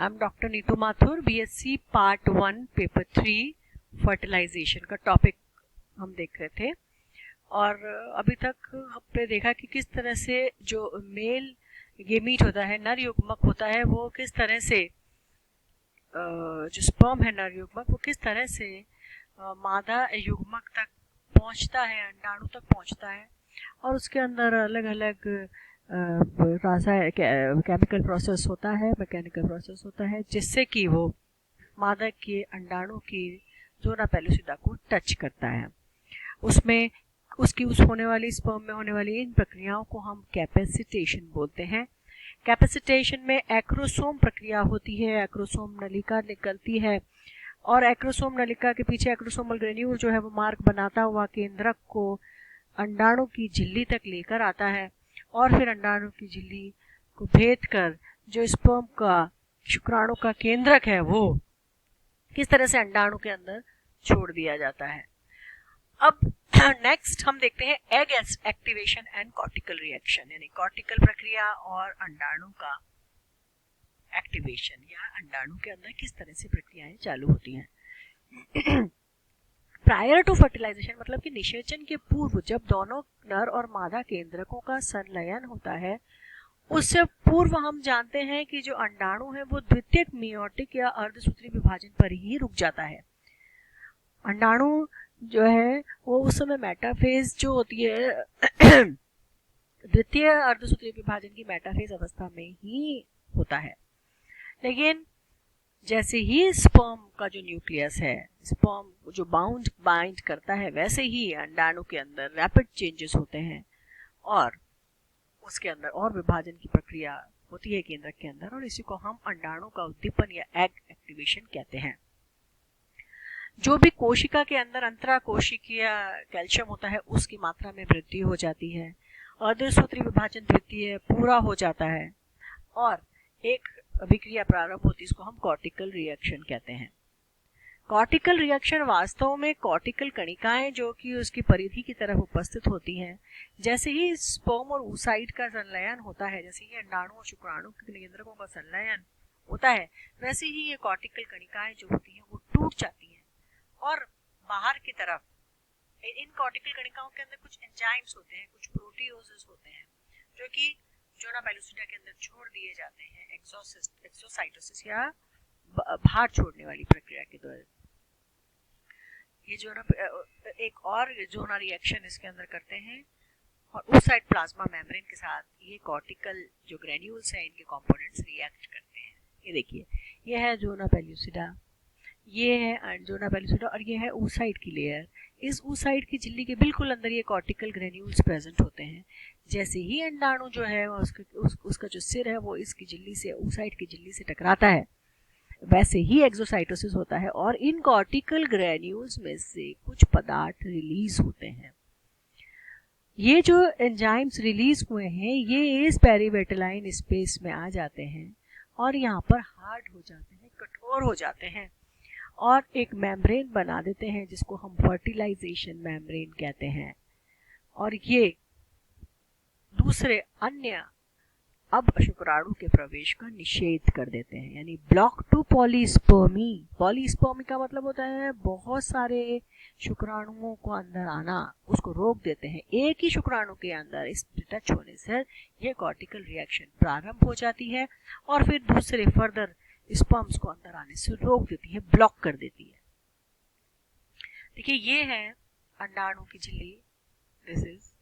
I am doctor Neetu Mathur, BSc part 1 paper 3 fertilization का topic हम देख रहे थे। और अभी तक हमने देखा कि किस तरह से जो मेल गेमीट होता है, नर युग्मक होता है, वो किस तरह से जो स्पर्म है नर युग्मक, वो किस तरह से मादा युग्मक तक पहुंचता है, अंडाणु तक पहुंचता है, और उसके अंदर अलग अलग केमिकल प्रोसेस होता है, मैकेनिकल प्रोसेस होता है, जिससे कि वो मादा के अंडाणु की ज़ोना पेलुसिडा को टच करता है। उसमें उसकी होने वाली स्पर्म में होने वाली इन प्रक्रियाओं को हम कैपेसिटेशन बोलते हैं। कैपेसिटेशन में एक्रोसोम प्रक्रिया होती है, एक्रोसोम नलिका निकलती है और एक्रोसोम नलिका के पीछे एक्रोसोमल ग्रेन्यूल जो है वो मार्ग बनाता हुआ केंद्रक को अंडाणु की झिल्ली तक लेकर आता है और फिर अंडाणु की झिल्ली को भेद कर जो स्पर्म का शुक्राणु का केंद्रक है वो किस तरह से अंडाणु के अंदर छोड़ दिया जाता है। अब नेक्स्ट हम देखते हैं egg activation and cortical reaction, यानी कॉर्टिकल प्रक्रिया और अंडाणु का एक्टिवेशन या अंडाणु के अंदर किस तरह से प्रक्रियाएं चालू होती हैं। प्रायर टू फर्टिलाइजेशन मतलब कि निषेचन के पूर्व जब दोनों नर और मादा केंद्रकों का संलयन होता है, उससे पूर्व हम जानते हैं कि जो अंडाणु है वो द्वितीयक मेयोटिक या अर्धसूत्री विभाजन पर ही रुक जाता है। अंडाणु जो है वो उस समय मेटाफेज जो होती है द्वितीय अर्धसूत्री विभाजन की मेटाफेज अवस्था में ही होता है। लेकिन जैसे ही स्पर्म का जो न्यूक्लियस है, स्पर्म जो बाइंड करता है, वैसे ही अंडाणु के अंदर रैपिड चेंजेस होते हैं और उसके अंदर और विभाजन की प्रक्रिया होती है केंद्रक के अंदर, और इसी को हम अंडाणु का उद्दीपन या एग एक्टिवेशन कहते हैं। जो भी कोशिका के अंदर अंतरा कोशिकीय कैल्शियम होता है उसकी मात्रा में वृद्धि हो जाती है, अर्धसूत्री विभाजन द्वितीय पूरा हो जाता है और एक अभिक्रिया प्रारंभ होती है, इसको हम कॉर्टिकल रिएक्शन कहते हैं। कॉर्टिकल रिएक्शन वास्तव में कॉर्टिकल कणिकाएं जो कि उसकी परिधि की तरफ उपस्थित होती हैं, जैसे ही स्पर्म और oocyte का संलयन होता है, जैसे ही अंडाणु और शुक्राणु के केंद्रकों का संलयन होता है, वैसे ही ये कॉर्टिकल कणिकाएं जो होती हैं वो टूट जाती हैं और बाहर की तरफ इन कॉर्टिकल कणिकाओं के अंदर कुछ एंजाइम्स होते हैं, कुछ प्रोटियोजेस होते हैं जो कि ज़ोना पेलुसिडा के अंदर छोड़ दिए जाते हैं एक्सोसाइटोसिस या बाहर छोड़ने वाली प्रक्रिया के द्वारा। ये जो एक और ज़ोना रिएक्शन इसके अंदर करते हैं और oocyte प्लाज्मा मेम्ब्रेन के साथ ये कॉर्टिकल जो ग्रेन्यूल्स हैं इनके कंपोनेंट्स रिएक्ट करते हैं। ये देखिए, ये है ज़ोना पेलुसिडा, ये है ज़ोना पेलुसिडा और ये है oocyte की लेयर। इस oocyte की झिल्ली के बिल्कुल अंदर ये कॉर्टिकल ग्रेन्यूल्स प्रेजेंट होते हैं। जैसे ही अंडाणु जो है उसका जो सिर है वो इसकी झिल्ली से oocyte की झिल्ली से टकराता है, वैसे ही एक्सोसाइटोसिस होता है और इन कॉर्टिकल ग्रेन्यूल्स में से कुछ पदार्थ रिलीज होते हैं। ये जो एंजाइम्स रिलीज हुए हैं ये इस पेरीवेटलाइन स्पेस में आ जाते हैं और यहाँ पर हार्ड हो जाते हैं, कठोर हो जाते हैं और एक मेम्ब्रेन बना देते हैं जिसको हम फर्टिलाइजेशन मेम्ब्रेन कहते हैं। और ये दूसरे अन्य अब शुक्राणु के प्रवेश का निषेध कर देते हैं, यानी ब्लॉक टू पॉलीस्पर्मी। पॉलीस्पर्मी का मतलब होता है बहुत सारे शुक्राणुओं को अंदर आना, उसको रोक देते हैं। एक ही शुक्राणु के अंदर इस टच होने से यह कॉर्टिकल रिएक्शन प्रारंभ हो जाती है और फिर दूसरे फर्दर स्पर्म्स को अंदर आने से रोक देती है, ब्लॉक कर देती है। देखिए, ये है अंडाणु की झिल्ली, दिस इज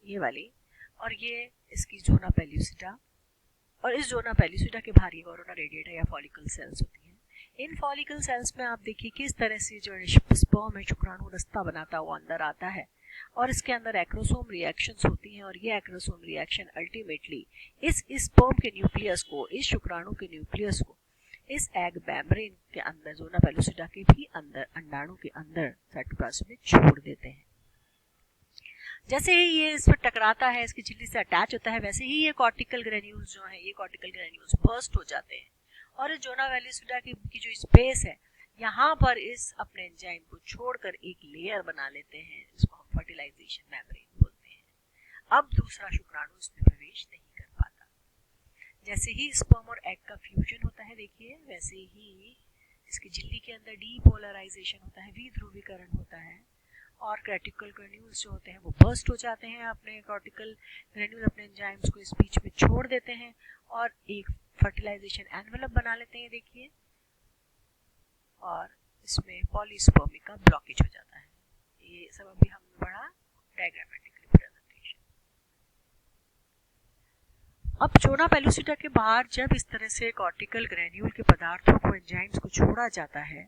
ये वाली, और ये इसकी ज़ोना पेलुसिडा, और इस ज़ोना पेलुसिडा के बाहर ये कोरोना रेडिएटा या फॉलिकल सेल्स होती हैं। इन फॉलिकल सेल्स में आप देखिए किस तरह से जो स्पर्म है शुक्राणु रास्ता बनाता हुआ अंदर आता है और इसके अंदर एक्रोसोम रिएक्शंस होती हैं और ये एक्रोसोम रिएक्शन अल्टीमेटली इस स्पर्म के न्यूक्लियस को, इस शुक्राणु के न्यूक्लियस को इस एग मेम्ब्रेन के अंदर, ज़ोना पेलुसिडा के भी अंदर, अंडाणु के अंदर साइटोप्लाज्म में छोड़ देते हैं। जैसे ही ये इस पर टकराता है, इसकी झिल्ली से अटैच होता है, वैसे ही ये कॉर्टिकल ग्रेन्यूल्स जो हैं, ये कॉर्टिकल ग्रेन्यूल्स बर्स्ट हो जाते हैं और इस ज़ोना पेलुसिडा की जो स्पेस है यहाँ पर इस अपने एंजाइम को छोड़कर एक लेयर बना लेते हैं जिसको हम फर्टिलाइजेशन मेम्ब्रेन बोलते हैं। अब दूसरा शुक्राणु इसमें प्रवेश नहीं कर पाता। जैसे ही स्पर्म और एग का फ्यूजन होता है, देखिए वैसे ही इसकी झिल्ली के अंदर डीपोलराइजेशन होता है, विध्रुवीकरण होता है, और कॉर्टिकल ग्रेन्यूल्स जो होते हैं वो बर्स्ट हो जाते हैं, अपने कॉर्टिकल ग्रेन्यूल अपने एंजाइम्स को इस बीच में छोड़ देते हैं और एक फर्टिलाइजेशन एनवेलप बना लेते हैं, देखिए, और इसमें पॉलीस्पर्मी का ब्लॉकेज हो जाता है। ये सब अभी हमने पढ़ा डायग्रामेटिक रिप्रेजेंटेशन। अब जोना पेलुसिडा के बाहर जब इस तरह से कॉर्टिकल ग्रेन्यूल के पदार्थों को, एंजाइम्स को छोड़ा जाता है,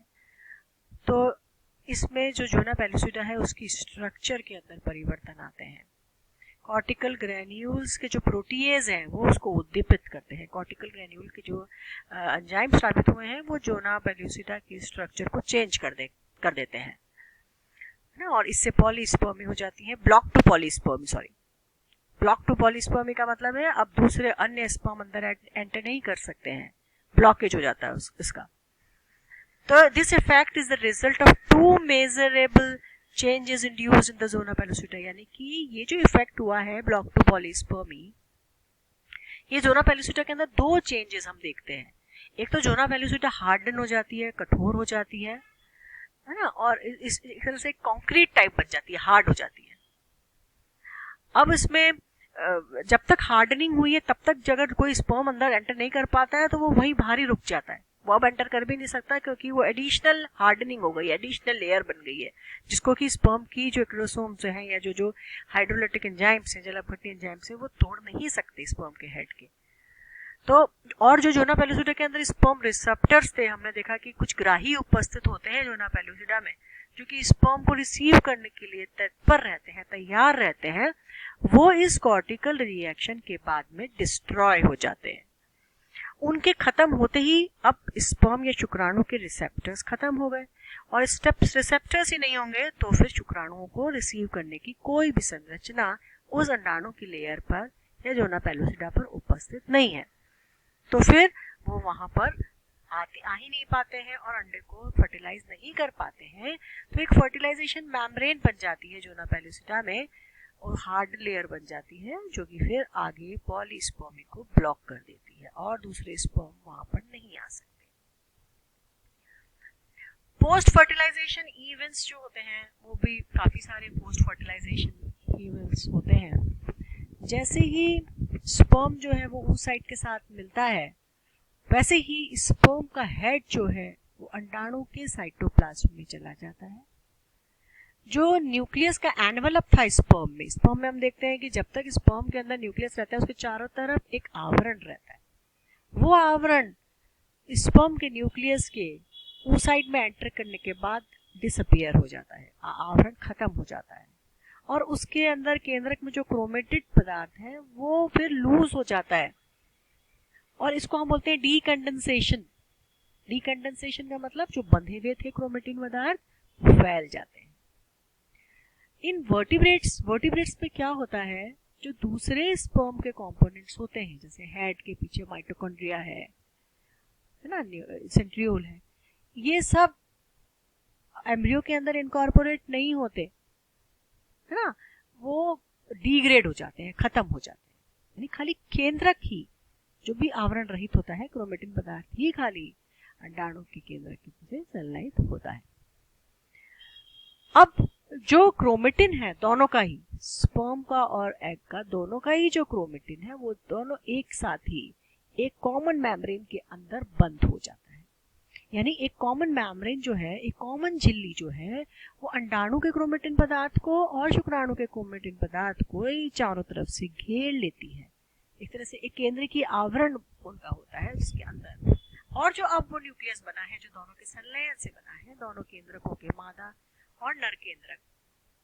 तो इसमें जो जोना पेलुसिडा है उसकी स्ट्रक्चर के अंदर परिवर्तन आते हैं। कॉर्टिकल ग्रेन्यूल्स के जो प्रोटीएज हैं वो उसको उद्दीपित करते हैं। कॉर्टिकल ग्रेन्यूल के जो एंजाइम साबित हुए हैं वो जोना पेलुसिडा की स्ट्रक्चर को चेंज कर देते हैं ना, और इससे पॉलीस्पर्मी हो जाती है, block to polyspermy. Block to polyspermy का मतलब है अब दूसरे अन्य स्पर्म अंदर एंटर नहीं कर सकते हैं, ब्लॉकेज हो जाता है इसका। तो this effect is the result of two measurable changes induced in the zona pellucida, यानी कि ये जो इफेक्ट हुआ है ब्लॉक टू पॉलीस्पर्मी, ये जोना पेलुसिडा के अंदर दो चेंजेस हम देखते हैं। एक तो जोना पेलुसिडा हार्डन हो जाती है, कठोर हो जाती है ना, और इस तरह से कंक्रीट टाइप बन जाती है, हार्ड हो जाती है। अब इसमें जब तक हार्डनिंग हुई है तब तक अगर कोई स्पर्म अंदर एंटर नहीं कर पाता है तो वो वहीं बाहर ही रुक जाता है, वो अब एंटर कर भी नहीं सकता, क्योंकि वो एडिशनल हार्डनिंग हो गई है, एडिशनल लेयर बन गई है, जिसको कि स्पर्म की जो क्रोमोसोम्स हैं या जो हाइड्रोलाइटिक एंजाइम्स हैं, जलाभट्टी एंजाइम्स हैं, वो तोड़ नहीं सकते स्पर्म के हेड के। तो और जो जोना पेलुसिडा के अंदर स्पर्म रिसेप्टर्स थे, हमने देखा कि कुछ ग्राही उपस्थित होते हैं जोना पेलुसिडा में, जो कि स्पर्म को रिसीव करने के लिए तत्पर रहते हैं, तैयार रहते हैं, वो इस कॉर्टिकल रिएक्शन के बाद में डिस्ट्रॉय हो जाते हैं। उनके खत्म होते ही अब स्पर्म या शुक्राणु के रिसेप्टर्स खत्म हो गए, और स्टेप्स रिसेप्टर्स ही नहीं होंगे तो फिर शुक्राणुओं को रिसीव करने की कोई भी संरचना उस अंडाणु की लेयर पर या जोना पेलुसिडा पर उपस्थित नहीं है, तो फिर वो वहां पर आ ही नहीं पाते हैं और अंडे को फर्टिलाइज नहीं कर पाते हैं। तो एक फर्टिलाइजेशन मेम्ब्रेन बन जाती है जोना पेलुसिडा में, और हार्ड लेयर बन जाती है, जो कि फिर आगे पॉलीस्पर्मी को ब्लॉक कर देती है और दूसरे स्पर्म वहां पर नहीं आ सकते। पोस्ट फर्टिलाइजेशन इवेंट्स जो होते हैं वो भी काफी सारे पोस्ट फर्टिलाइजेशन इवेंट्स होते हैं। जैसे ही स्पर्म जो है वो oocyte के साथ मिलता है, वैसे ही स्पर्म का हेड जो है वो अंडाणु के साइटोप्लाज्म में चला जाता है। जो न्यूक्लियस का एनवेलप था स्पर्म में हम देखते हैं कि जब तक स्पर्म के अंदर न्यूक्लियस रहता है उसके चारों तरफ एक आवरण रहता है, वो आवरण स्पर्म के न्यूक्लियस के oocyte में एंटर करने के बाद डिसअपियर हो जाता है, आवरण खत्म हो जाता है, और उसके अंदर केंद्रक में जो क्रोमेटिड पदार्थ है वो फिर लूज हो जाता है, और इसको हम बोलते हैं डीकंडेंसेशन। डीकंडेंसेशन का मतलब जो बंधे हुए थे क्रोमेटिन पदार्थ फैल जाते हैं। इन वर्टिब्रेट्स पे क्या होता है, जो दूसरे स्पर्म के कंपोनेंट्स होते हैं, जैसे हेड के पीछे माइटोकॉन्ड्रिया है ना, सेंट्रियोल है, ये सब एम्ब्रियो के अंदर इनकॉर्पोरेट नहीं होते है ना, वो डिग्रेड हो जाते हैं, खत्म हो जाते हैं, यानी खाली केंद्रक ही जो भी आवरण रहित होता है क्रोमेटिन पदार्थ ही खाली अंडाणु के केंद्र की से संलयित होता है। अब जो क्रोमेटिन है दोनों का ही, स्पर्म का और एग का, दोनों का ही जो क्रोमेटिन है वो दोनों एक साथ ही एक कॉमन मेम्ब्रेन के अंदर बंद हो जाता है। यानी एक कॉमन मेम्ब्रेन जो है, एक कॉमन झिल्ली जो है, वो अंडाणु के क्रोमेटिन पदार्थ को और शुक्राणु के क्रोमेटिन पदार्थ को ही चारों तरफ से घेर लेती है। एक तरह से एक केंद्र की आवरण उनका होता है जिसके अंदर, और जो अब वो न्यूक्लियस बना है जो दोनों के संलयन से बना है, दोनों केंद्रकों के, मादा और नर केंद्रक,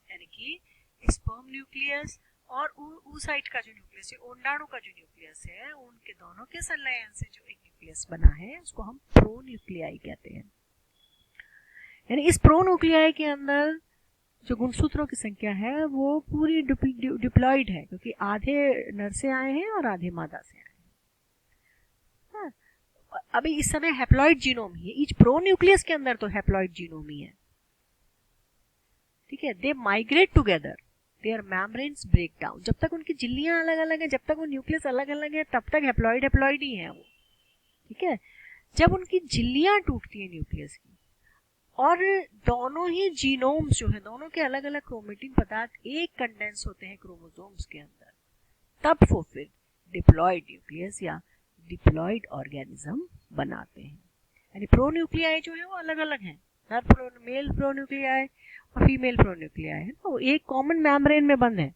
यानी कि स्पर्म न्यूक्लियस और oocyte का जो न्यूक्लियस है, अंडाणु का जो न्यूक्लियस है, उनके दोनों के संलयन से जो एक न्यूक्लियस बना है उसको हम प्रोन्यूक्लियाई कहते हैं। यानी इस प्रोन्यूक्लियाई के अंदर जो गुणसूत्रों की संख्या है वो पूरी डिप्लॉइड है, क्योंकि आधे नर से आए हैं और आधे मादा से आए हैं। अभी इस समय हैप्लॉइड जीनोम ही है, ईच प्रोन्यूक्लियस के अंदर तो हैप्लॉइड जीनोम ही है, ठीक है। They migrate together, their membranes break down. जब तक उनकी झिल्लियां अलग अलग है, जब तक वो न्यूक्लियस अलग अलग है, तब तक हैप्लॉइड ही है वो, ठीक है। जब उनकी झिल्लियां टूटती है न्यूक्लियस की और दोनों ही जीनोम्स जो है, दोनों के अलग अलग क्रोमेटिन पदार्थ एक कंडेंस होते हैं क्रोमोसोम्स के अंदर, तब वो फिर डिप्लॉइड न्यूक्लियस या डिप्लॉइड ऑर्गेनिज्म बनाते हैं। यानी प्रोन्यूक्लियाई जो है वो अलग अलग हैं, हर मेल प्रोन्यूक्लियाई और फीमेल प्रोन्यूक्लियाई है, तो एक कॉमन मेम्ब्रेन में बंद है।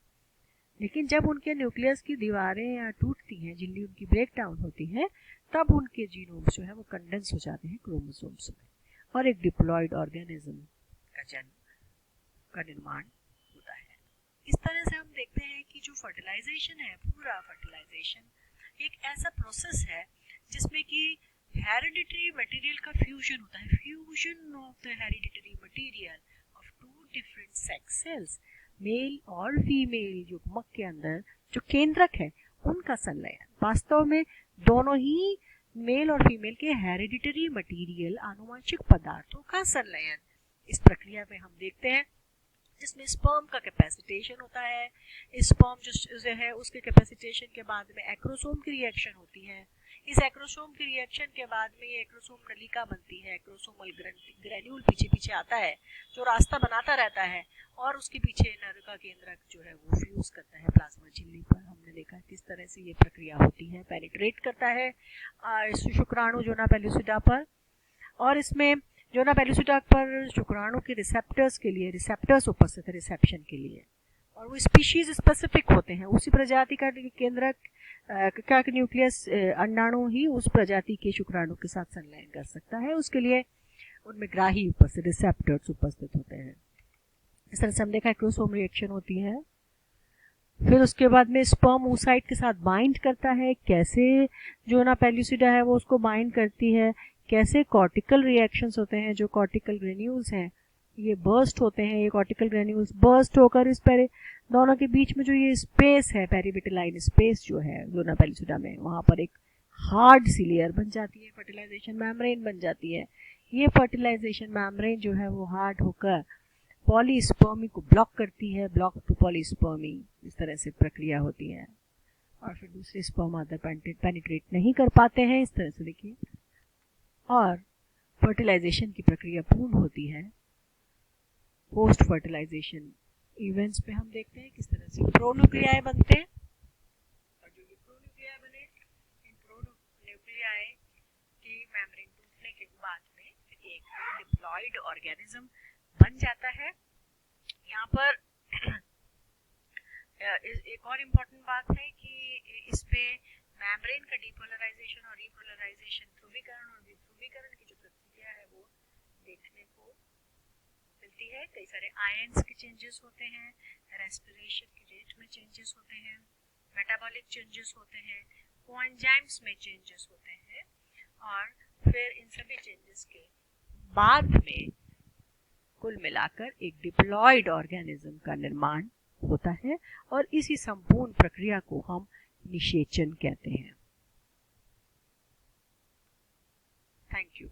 लेकिन जब उनके न्यूक्लियस की दीवारें या टूटती हैं, झिल्ली उनकी ब्रेक डाउन होती है, तब उनके जीनोम्स जो है वो कंडेंस हो जाते हैं क्रोमोसोम्स में और एक डिप्लॉइड ऑर्गेनिज्म का जन्म का निर्माण होता है। इस तरह से हम देखते हैं कि जो फर्टिलाइजेशन है, पूरा फर्टिलाइजेशन एक ऐसा प्रोसेस है जिसमें कि हेरिडिटरी मटेरियल का फ्यूजन होता है, fusion of the hereditary material of two different sex cells, male और फीमेल युग्मक के अंदर जो केंद्रक है उनका संलयन। वास्तव में दोनों ही मेल और फीमेल के हेरिडिटरी मटेरियल आनुवंशिक पदार्थों का संलयन इस प्रक्रिया में हम देखते हैं, जिसमें स्पर्म का कैपेसिटेशन होता है। स्पर्म जो है उसके कैपेसिटेशन के बाद में एक्रोसोम की रिएक्शन होती है। इस एक्रोसोम की रिएक्शन के बाद में ये एक्रोसोम नलिका बनती है, एक्रोसोमल ग्रेन्यूल पीछे पीछे आता है जो रास्ता बनाता रहता है और उसके पीछे नर का केंद्रक जो है वो फ्यूज करता है प्लाज्मा झिल्ली पर। हमने देखा किस तरह से ये प्रक्रिया होती है, पेनिट्रेट करता है शुक्राणु जोना पेलुसिडा पर, और इसमें जोना पेलुसिडा पर शुक्राणु के रिसेप्टर्स के लिए रिसेप्टर्स उपस्थित है रिसेप्शन के लिए, और वो स्पीशीज स्पेसिफिक होते हैं। उसी प्रजाति का केंद्रक का न्यूक्लियस अंडाणु ही उस प्रजाति के शुक्राणु के साथ संलयन कर सकता है, उसके लिए उनमें ग्राही उपस्थित रिसेप्टर्स उपस्थित होते हैं। इस तरह से हम देखा एक्रोसोम रिएक्शन होती है। फिर उसके बाद में स्पर्म oocyte के साथ बाइंड करता है, कैसे जोना पेलुसिडा है वो उसको बाइंड करती है, कैसे कॉर्टिकल रिएक्शंस होते हैं, जो कॉर्टिकल ग्रेन्यूल्स हैं ये बर्स्ट होते हैं, ये कॉर्टिकल ग्रेन्यूल्स बर्स्ट होकर इस दोनों के बीच में जो ये स्पेस है, पेरिविटिलाइन स्पेस जो है जोना पेलुसिडा में, वहाँ पर एक हार्ड सी लेयर बन जाती है, फर्टिलाइजेशन मेम्ब्रेन बन जाती है। ये फर्टिलाइजेशन मेम्ब्रेन जो है वो हार्ड होकर पॉलीस्पर्मी को ब्लॉक करती है, ब्लॉक टू पॉलीस्पर्मी, इस तरह से प्रक्रिया होती है, और फिर दूसरे स्पर्म अदर पेनिट्रेट नहीं कर पाते हैं, इस तरह से देखिए, और फर्टिलाइजेशन की प्रक्रिया पूर्ण होती है। पोस्ट फर्टिलाइजेशन इवेंट्स पे हम देखते हैं किस तरह से प्रोन्यूक्लियाई बनते हैं, और जो ये प्रोन्यूक्लियाई बने, इन प्रोन्यूक्लियाई की मेम्ब्रेन टूटने के बाद में एक डिप्लॉइड ऑर्गेनिज्म बन जाता है। यहाँ पर एक और इम्पोर्टेंट बात है कि इस पे मेम्ब्रेन का डीपोलराइजेशन और रीपोलराइजेशन, ध्रुवीकरण और विध्रुवीकरण की जो प्रक्रिया है वो देखने को मिलती है। कई सारे आयंस के चेंजेस होते हैं, रेस्पिरेशन की रेट में चेंजेस होते हैं, मेटाबॉलिक चेंजेस होते हैं, कोएंजाइम्स में चेंजेस होते हैं, और फिर इन सभी चेंजेस के बाद में कुल मिलाकर एक डिप्लॉइड ऑर्गेनिज्म का निर्माण होता है, और इसी संपूर्ण प्रक्रिया को हम निषेचन कहते हैं। Thank you.